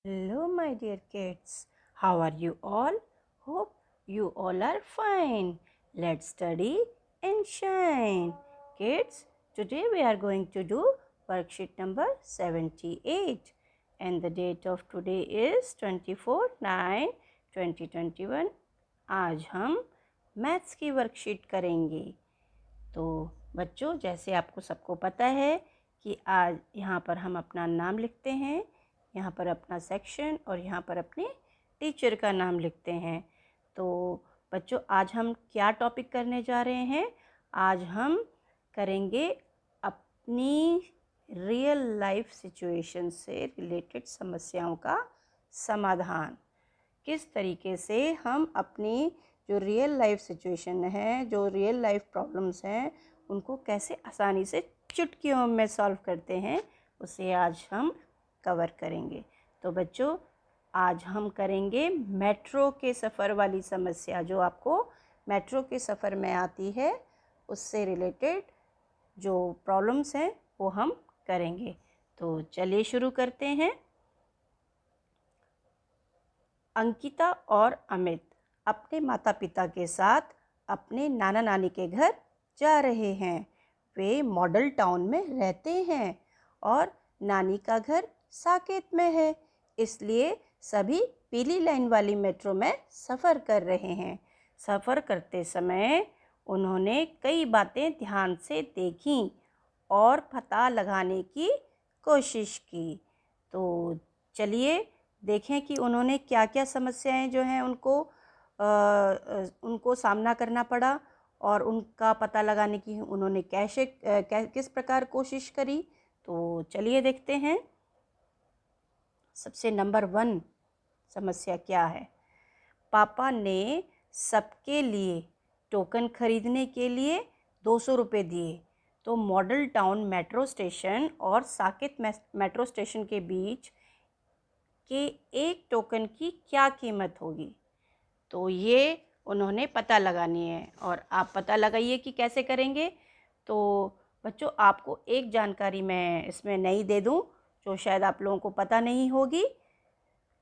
Hello, my dear kids. How are you all? Hope you all are fine. Let's study and shine. Kids, today we are going to do worksheet number 78. And the date of today is 24/9/2021. आज हम maths की worksheet करेंगे। तो बच्चों, जैसे आपको सबको पता है कि आज यहाँ पर हम अपना नाम लिखते हैं, यहाँ पर अपना सेक्शन और यहाँ पर अपने टीचर का नाम लिखते हैं। तो बच्चों, आज हम क्या टॉपिक करने जा रहे हैं? आज हम करेंगे अपनी रियल लाइफ सिचुएशन से रिलेटेड समस्याओं का समाधान। किस तरीके से हम अपनी जो रियल लाइफ सिचुएशन है, जो रियल लाइफ प्रॉब्लम्स हैं, उनको कैसे आसानी से चुटकियों में सॉल्व करते हैं, उसे आज हम कवर करेंगे। तो बच्चों, आज हम करेंगे मेट्रो के सफ़र वाली समस्या। जो आपको मेट्रो के सफ़र में आती है, उससे रिलेटेड जो प्रॉब्लम्स हैं वो हम करेंगे। तो चलिए शुरू करते हैं। अंकिता और अमित अपने माता पिता के साथ अपने नाना नानी के घर जा रहे हैं। वे मॉडल टाउन में रहते हैं और नानी का घर साकेत में है, इसलिए सभी पीली लाइन वाली मेट्रो में सफ़र कर रहे हैं। सफ़र करते समय उन्होंने कई बातें ध्यान से देखीं और पता लगाने की कोशिश की। तो चलिए देखें कि उन्होंने क्या क्या समस्याएं जो हैं उनको सामना करना पड़ा और उनका पता लगाने की उन्होंने किस प्रकार कोशिश करी। तो चलिए देखते हैं। सबसे नंबर 1 समस्या क्या है? पापा ने सबके लिए टोकन खरीदने के लिए 200 रुपये दिए। तो मॉडल टाउन मेट्रो स्टेशन और साकेत मेट्रो स्टेशन के बीच के एक टोकन की क्या कीमत होगी? तो ये उन्होंने पता लगानी है और आप पता लगाइए कि कैसे करेंगे। तो बच्चों, आपको एक जानकारी मैं इसमें नई दे दूं जो शायद आप लोगों को पता नहीं होगी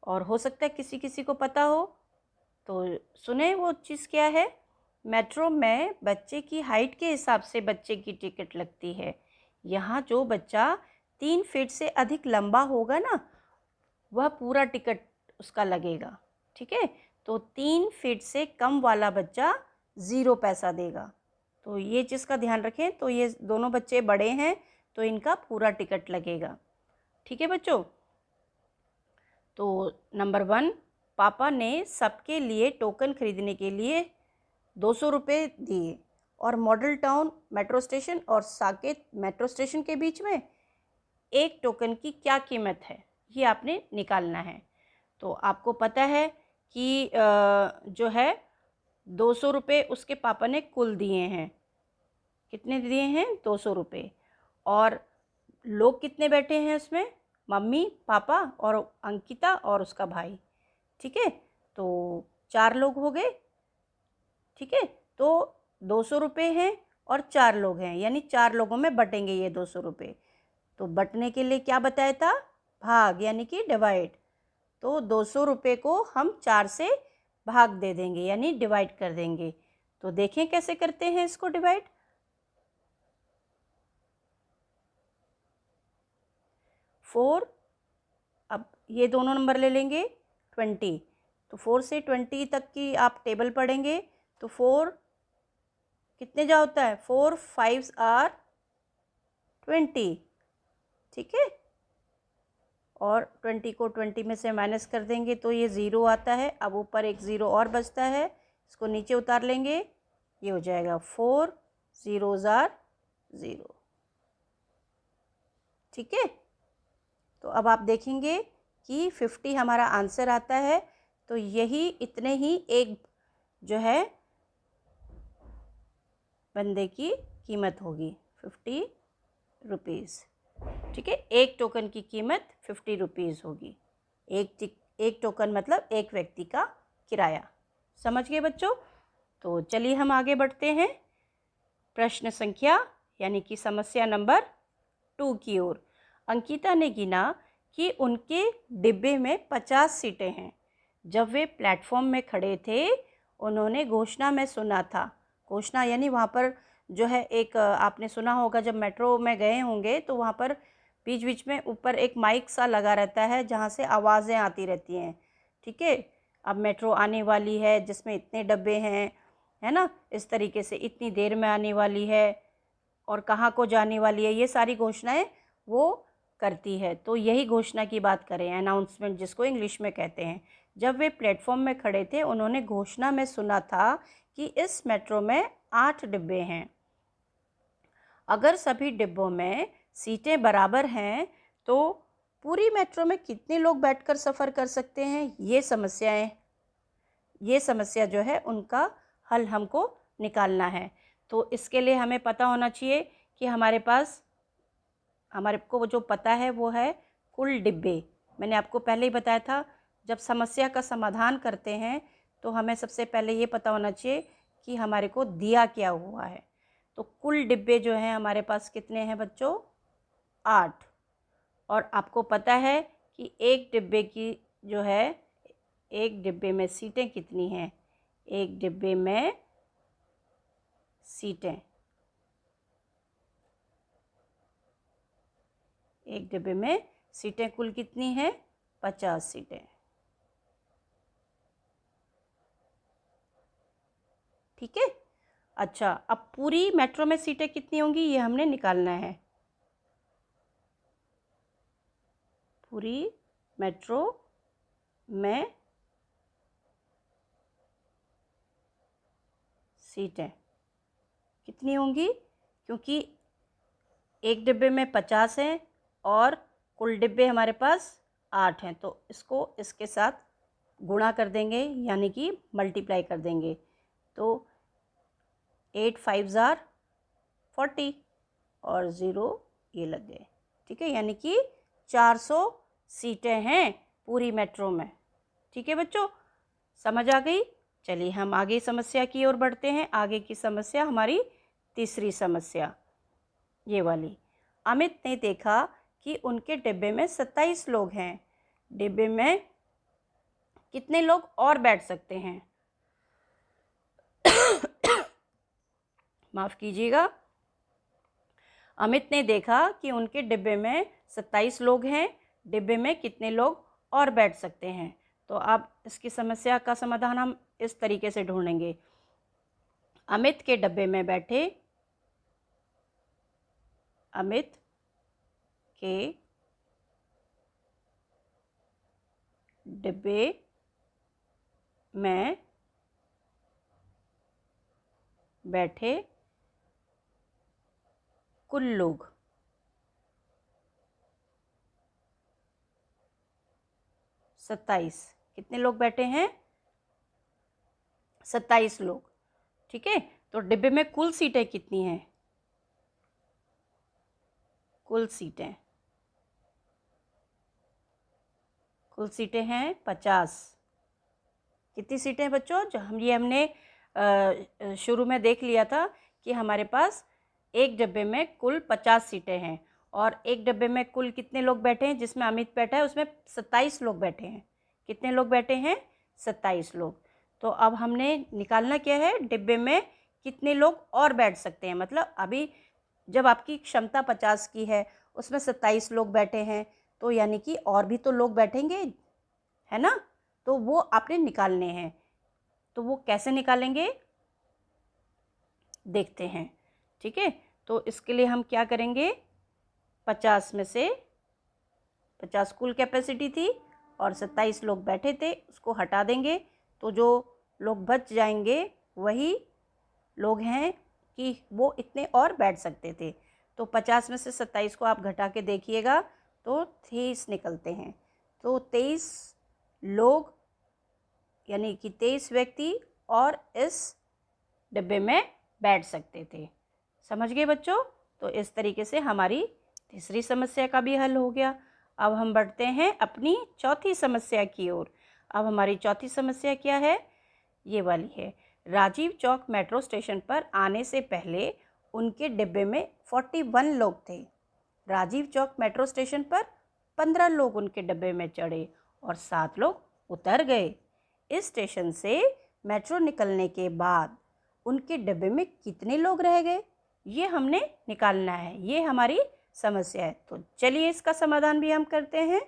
और हो सकता है किसी किसी को पता हो। तो सुने वो चीज़ क्या है? मेट्रो में बच्चे की हाइट के हिसाब से बच्चे की टिकट लगती है। यहाँ जो बच्चा 3 फीट से अधिक लंबा होगा ना, वह पूरा टिकट उसका लगेगा। ठीक है? तो 3 फीट से कम वाला बच्चा 0 पैसा देगा। तो ये चीज़ का ध्यान रखें। तो ये दोनों बच्चे बड़े हैं तो इनका पूरा टिकट लगेगा। ठीक है बच्चों? तो नंबर 1, पापा ने सबके लिए टोकन खरीदने के लिए 200 रुपये दिए और मॉडल टाउन मेट्रो स्टेशन और साकेत मेट्रो स्टेशन के बीच में एक टोकन की क्या कीमत है, ये आपने निकालना है। तो आपको पता है कि जो है 200 रुपये उसके पापा ने कुल दिए हैं। कितने दिए हैं? 200 रुपये। और लोग कितने बैठे हैं उसमें? मम्मी, पापा और अंकिता और उसका भाई। ठीक है? तो 4 लोग हो गए। ठीक है? तो 200 रुपये हैं और 4 लोग हैं, यानी 4 लोगों में बटेंगे ये 200 रुपये। तो बटने के लिए क्या बताया था? भाग, यानी कि डिवाइड। तो 200 रुपये को हम 4 से भाग दे देंगे, यानी डिवाइड कर देंगे। तो देखें कैसे करते हैं इसको डिवाइड। 4, अब ये दोनों नंबर ले लेंगे 20। तो 4 से 20 तक की आप टेबल पढ़ेंगे तो 4 कितने जा होता है? 4 5 आर 20। ठीक है? और 20 को 20 में से माइनस कर देंगे तो ये 0 आता है। अब ऊपर एक 0 और बचता है, इसको नीचे उतार लेंगे, ये हो जाएगा 4 0s are 0। ठीक है? तो अब आप देखेंगे कि 50 हमारा आंसर आता है। तो यही इतने ही एक जो है बंदे की कीमत होगी, 50 रुपीज़। ठीक है? एक टोकन की कीमत 50 रुपीज़ होगी। एक टोकन मतलब एक व्यक्ति का किराया। समझ गए बच्चों? तो चलिए हम आगे बढ़ते हैं प्रश्न संख्या यानी कि समस्या नंबर 2 की ओर। अंकिता ने गिना कि उनके डिब्बे में 50 सीटें हैं। जब वे प्लेटफॉर्म में खड़े थे उन्होंने घोषणा में सुना था, घोषणा यानी वहाँ पर जो है एक आपने सुना होगा जब मेट्रो में गए होंगे तो वहाँ पर बीच बीच में ऊपर एक माइक सा लगा रहता है जहाँ से आवाज़ें आती रहती हैं। ठीक है, अब मेट्रो आने वाली है जिसमें इतने डब्बे हैं, है ना, इस तरीके से इतनी देर में आने वाली है और कहाँ को जाने वाली है, ये सारी घोषणाएं वो करती है। तो यही घोषणा की बात करें, अनाउंसमेंट जिसको इंग्लिश में कहते हैं। जब वे प्लेटफॉर्म में खड़े थे उन्होंने घोषणा में सुना था कि इस मेट्रो में 8 डिब्बे हैं। अगर सभी डिब्बों में सीटें बराबर हैं तो पूरी मेट्रो में कितने लोग बैठकर सफ़र कर सकते हैं, ये समस्या जो है उनका हल हमको निकालना है। तो इसके लिए हमें पता होना चाहिए कि हमारे को जो पता है वो है कुल डिब्बे। मैंने आपको पहले ही बताया था जब समस्या का समाधान करते हैं तो हमें सबसे पहले ये पता होना चाहिए कि हमारे को दिया क्या हुआ है। तो कुल डिब्बे जो हैं हमारे पास कितने हैं बच्चों, 8। और आपको पता है कि एक डिब्बे की जो है, एक डिब्बे में सीटें कितनी हैं, एक डिब्बे में सीटें, एक डिब्बे में सीटें कुल कितनी हैं, 50 सीटें। ठीक है, अच्छा अब पूरी मेट्रो में सीटें कितनी होंगी ये हमने निकालना है। पूरी मेट्रो में सीटें कितनी होंगी, क्योंकि एक डिब्बे में 50 हैं और कुल डिब्बे हमारे पास 8 हैं, तो इसको इसके साथ गुणा कर देंगे यानी कि मल्टीप्लाई कर देंगे। तो 8 5 जार 40 और 0 ये लग गए। ठीक है, यानी कि 400 सीटें हैं पूरी मेट्रो में। ठीक है बच्चों, समझ आ गई। चलिए हम आगे समस्या की ओर बढ़ते हैं। आगे की समस्या हमारी तीसरी समस्या ये वाली। अमित ने देखा कि उनके डिब्बे में 27 लोग हैं। डिब्बे में कितने लोग और बैठ सकते हैं? माफ़ कीजिएगा। अमित ने देखा कि उनके डिब्बे में 27 लोग हैं। डिब्बे में कितने लोग और बैठ सकते हैं? तो अब इसकी समस्या का समाधान हम इस तरीके से ढूंढेंगे। अमित के डिब्बे में बैठे, अमित के डिब्बे में बैठे कुल लोग 27। कितने लोग बैठे हैं? 27 लोग। ठीक है, तो डिब्बे में कुल सीटें कितनी हैं? कुल सीटें हैं 50। कितनी सीटें हैं बच्चों? जो हमने शुरू में देख लिया था कि हमारे पास एक डिब्बे में कुल 50 सीटें हैं और एक डिब्बे में कुल कितने लोग बैठे हैं, जिसमें अमित बैठा है उसमें 27 लोग बैठे हैं। कितने लोग बैठे हैं? 27 लोग। तो अब हमने निकालना क्या है, डिब्बे में कितने लोग और बैठ सकते हैं। मतलब अभी जब आपकी क्षमता 50 की है उसमें 27 लोग बैठे हैं तो यानी कि और भी तो लोग बैठेंगे, है ना, तो वो आपने निकालने हैं। तो वो कैसे निकालेंगे देखते हैं। ठीक है, तो इसके लिए हम क्या करेंगे, 50 में से 50 कुल कैपेसिटी थी और 27 लोग बैठे थे, उसको हटा देंगे तो जो लोग बच जाएंगे वही लोग हैं कि वो इतने और बैठ सकते थे। तो 50 में से 27 को आप घटा के देखिएगा तो 23 निकलते हैं। तो 23 लोग यानी कि 23 व्यक्ति और इस डिब्बे में बैठ सकते थे। समझ गए बच्चों? तो इस तरीके से हमारी तीसरी समस्या का भी हल हो गया। अब हम बढ़ते हैं अपनी चौथी समस्या की ओर। अब हमारी चौथी समस्या क्या है, ये वाली है। राजीव चौक मेट्रो स्टेशन पर आने से पहले उनके डिब्बे में 41 लोग थे। राजीव चौक मेट्रो स्टेशन पर 15 लोग उनके डब्बे में चढ़े और 7 लोग उतर गए। इस स्टेशन से मेट्रो निकलने के बाद उनके डब्बे में कितने लोग रह गए, ये हमने निकालना है। ये हमारी समस्या है। तो चलिए इसका समाधान भी हम करते हैं।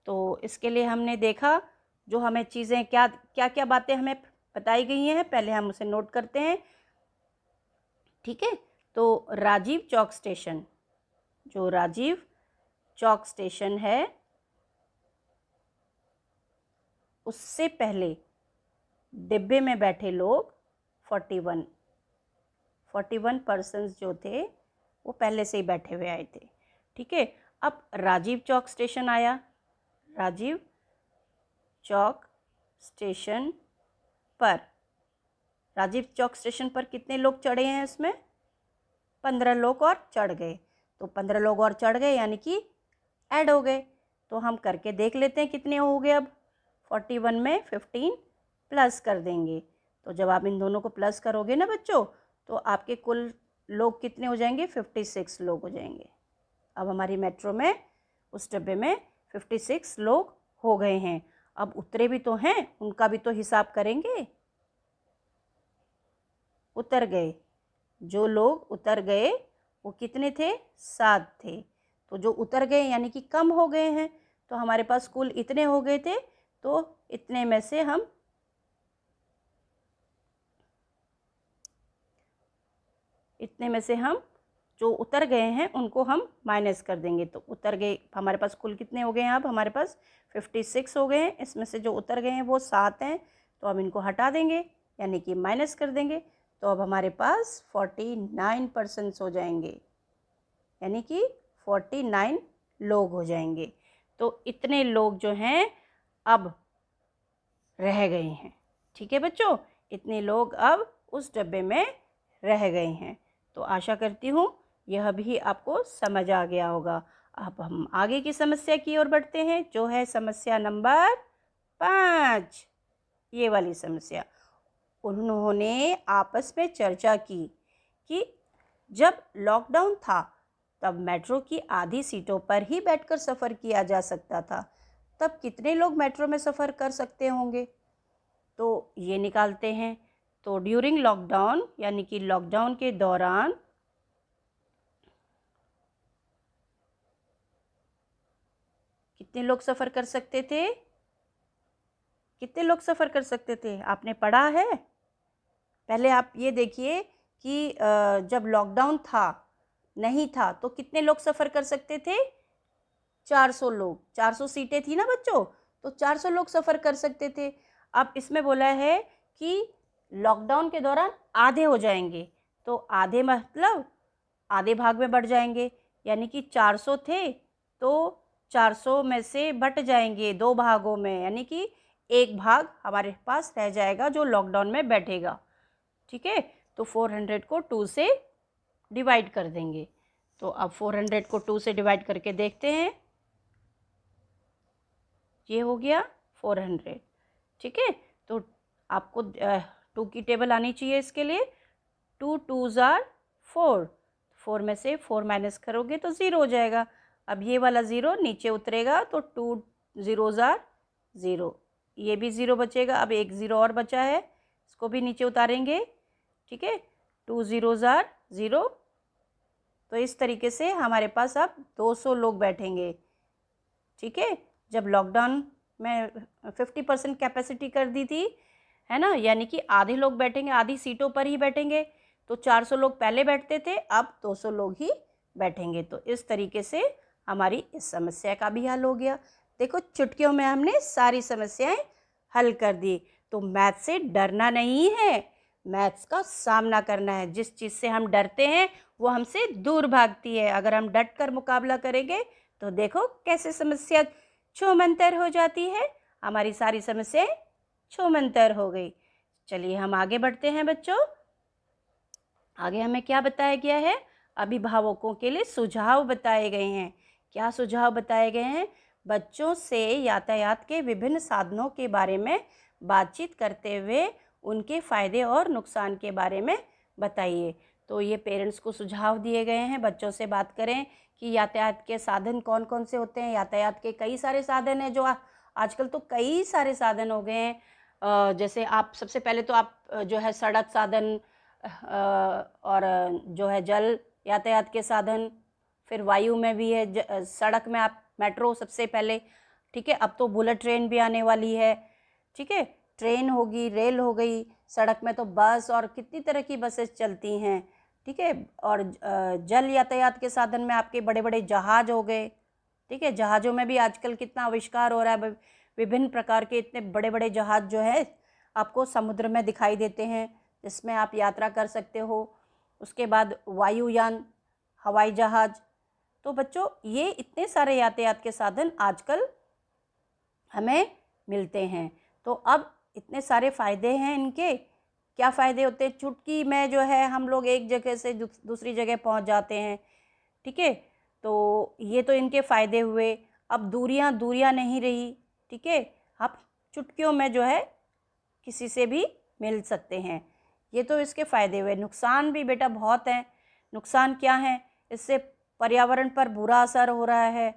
तो इसके लिए हमने देखा जो हमें चीज़ें क्या क्या बातें हमें बताई गई हैं, पहले हम उसे नोट करते हैं। ठीक है, तो राजीव चौक स्टेशन, जो राजीव चौक स्टेशन है उससे पहले डिब्बे में बैठे लोग 41 पर्सन्स जो थे वो पहले से ही बैठे हुए आए थे। ठीक है, अब राजीव चौक स्टेशन आया। राजीव चौक स्टेशन पर कितने लोग चढ़े हैं, इसमें 15 लोग और चढ़ गए। तो 15 लोग और चढ़ गए यानी कि ऐड हो गए। तो हम करके देख लेते हैं कितने हो गए। अब 41 में 15 प्लस कर देंगे। तो जब आप इन दोनों को प्लस करोगे ना बच्चों, तो आपके कुल लोग कितने हो जाएंगे, 56 लोग हो जाएंगे। अब हमारी मेट्रो में उस डब्बे में 56 लोग हो गए हैं। अब उतरे भी तो हैं, उनका भी तो हिसाब करेंगे। उतर गए, जो लोग उतर गए वो कितने थे, 7 थे। तो जो उतर गए यानी कि कम हो गए हैं। तो हमारे पास कुल इतने हो गए थे। तो इतने में से हम जो उतर गए हैं उनको हम माइनस कर देंगे। तो उतर गए हमारे पास कुल कितने हो गए हैं, अब हमारे पास 56 हो गए हैं। इसमें से जो उतर गए हैं वो 7 हैं। तो अब इनको हटा देंगे यानी कि माइनस कर देंगे। तो अब हमारे पास 49% हो जाएंगे, यानी कि 49 लोग हो जाएंगे। तो इतने लोग जो हैं अब रह गए हैं। ठीक है बच्चों, इतने लोग अब उस डब्बे में रह गए हैं। तो आशा करती हूँ यह भी आपको समझ आ गया होगा। अब हम आगे की समस्या की ओर बढ़ते हैं, जो है समस्या नंबर 5। ये वाली समस्या, उन्होंने आपस में चर्चा की कि जब लॉकडाउन था तब मेट्रो की आधी सीटों पर ही बैठकर सफ़र किया जा सकता था। तब कितने लोग मेट्रो में सफ़र कर सकते होंगे, तो ये निकालते हैं। तो ड्यूरिंग लॉकडाउन यानी कि लॉकडाउन के दौरान कितने लोग सफ़र कर सकते थे, आपने पढ़ा है। पहले आप ये देखिए कि जब लॉकडाउन नहीं था तो कितने लोग सफ़र कर सकते थे, 400 लोग। 400 सीटें थी ना बच्चों, तो 400 लोग सफ़र कर सकते थे। अब इसमें बोला है कि लॉकडाउन के दौरान आधे हो जाएंगे। तो आधे मतलब आधे भाग में बढ़ जाएंगे, यानी कि 400 थे तो 400 में से बट जाएंगे 2 भागों में, यानी कि एक भाग हमारे पास रह जाएगा जो लॉकडाउन में बैठेगा। ठीक है, तो 400 को 2 से डिवाइड कर देंगे। तो अब 400 को 2 से डिवाइड करके देखते हैं। ये हो गया 400। ठीक है, तो आपको 2 की टेबल आनी चाहिए इसके लिए। 2 2s are 4, 4 में से 4 माइनस करोगे तो 0 हो जाएगा। अब ये वाला 0 नीचे उतरेगा तो 2 zeros are 0, ये भी 0 बचेगा। अब एक 0 और बचा है, इसको भी नीचे उतारेंगे। ठीक है, 2 zeros are 0। तो इस तरीके से हमारे पास अब 200 लोग बैठेंगे। ठीक है, जब लॉकडाउन में 50% कैपेसिटी कर दी थी, है ना, यानी कि आधे लोग बैठेंगे, आधी सीटों पर ही बैठेंगे। तो 400 लोग पहले बैठते थे, अब 200 लोग ही बैठेंगे। तो इस तरीके से हमारी इस समस्या का भी हल हो गया। देखो, चुटकियों में हमने सारी समस्याएं हल कर दी। तो मैथ से डरना नहीं है, मैथ्स का सामना करना है। जिस चीज़ से हम डरते हैं वो हमसे दूर भागती है। अगर हम डट कर मुकाबला करेंगे तो देखो कैसे समस्या छूमंतर हो जाती है। हमारी सारी समस्याएं छूमंतर हो गई। चलिए हम आगे बढ़ते हैं बच्चों। आगे हमें क्या बताया गया है, अभिभावकों के लिए सुझाव बताए गए हैं। क्या सुझाव बताए गए हैं, बच्चों से यातायात के विभिन्न साधनों के बारे में बातचीत करते हुए उनके फ़ायदे और नुकसान के बारे में बताइए। तो ये पेरेंट्स को सुझाव दिए गए हैं, बच्चों से बात करें कि यातायात के साधन कौन कौन से होते हैं। यातायात के कई सारे साधन हैं, जो आजकल तो कई सारे साधन हो गए हैं। जैसे आप सबसे पहले तो आप जो है सड़क साधन, और जो है जल यातायात के साधन, फिर वायु में भी है, सड़क में आप मेट्रो सबसे पहले, ठीक है। अब तो बुलेट ट्रेन भी आने वाली है, ठीक है। ट्रेन होगी, रेल हो गई, सड़क में तो बस और कितनी तरह की बसेस चलती हैं, ठीक है। और जल यातायात के साधन में आपके बड़े बड़े जहाज हो गए, ठीक है। जहाज़ों में भी आजकल कितना आविष्कार हो रहा है, विभिन्न प्रकार के इतने बड़े बड़े जहाज जो है आपको समुद्र में दिखाई देते हैं, जिसमें आप यात्रा कर सकते हो। उसके बाद वायुयान, हवाई जहाज़। तो बच्चों, ये इतने सारे यातायात के साधन आजकल हमें मिलते हैं। तो अब इतने सारे फ़ायदे हैं इनके। क्या फ़ायदे होते हैं? चुटकी में जो है हम लोग एक जगह से दूसरी जगह पहुंच जाते हैं, ठीक है। तो ये तो इनके फ़ायदे हुए। अब दूरियां नहीं रही, ठीक है। आप चुटकियों में जो है किसी से भी मिल सकते हैं। ये तो इसके फ़ायदे हुए। नुकसान भी बेटा बहुत हैं। नुकसान क्या हैं? इससे पर्यावरण पर बुरा असर हो रहा है,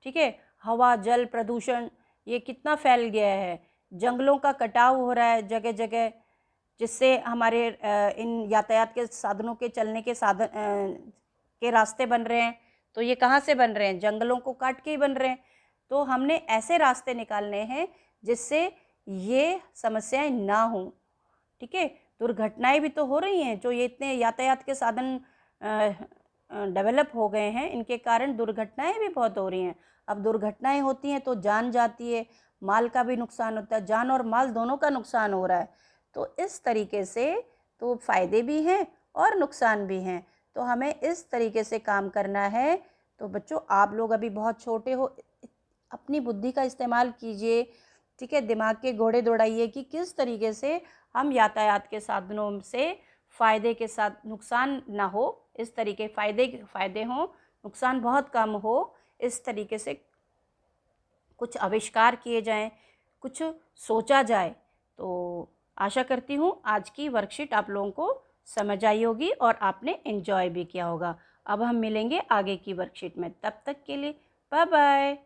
ठीक है। हवा जल प्रदूषण ये कितना फैल गया है। जंगलों का कटाव हो रहा है जगह जगह, जिससे हमारे इन यातायात के साधनों के चलने के साधन के रास्ते बन रहे हैं। तो ये कहाँ से बन रहे हैं? जंगलों को काट के ही बन रहे हैं। तो हमने ऐसे रास्ते निकालने हैं जिससे ये समस्याएं ना हों, ठीक है। दुर्घटनाएं भी तो हो रही हैं, जो ये इतने यातायात के साधन डेवलप हो गए हैं, इनके कारण दुर्घटनाएं भी बहुत हो रही हैं। अब दुर्घटनाएं होती हैं तो जान जाती है, माल का भी नुकसान होता है, जान और माल दोनों का नुकसान हो रहा है। तो इस तरीके से तो फ़ायदे भी हैं और नुकसान भी हैं। तो हमें इस तरीके से काम करना है। तो बच्चों, आप लोग अभी बहुत छोटे हो, अपनी बुद्धि का इस्तेमाल कीजिए, ठीक है। दिमाग के घोड़े दौड़ाइए कि किस तरीके से हम यातायात के साधनों से फ़ायदे के साथ नुकसान ना हो, इस तरीके फ़ायदे हों, नुकसान बहुत कम हो, इस तरीके से कुछ आविष्कार किए जाएं, कुछ सोचा जाए। तो आशा करती हूँ आज की वर्कशीट आप लोगों को समझ आई होगी और आपने एंजॉय भी किया होगा। अब हम मिलेंगे आगे की वर्कशीट में, तब तक के लिए बाय बाय।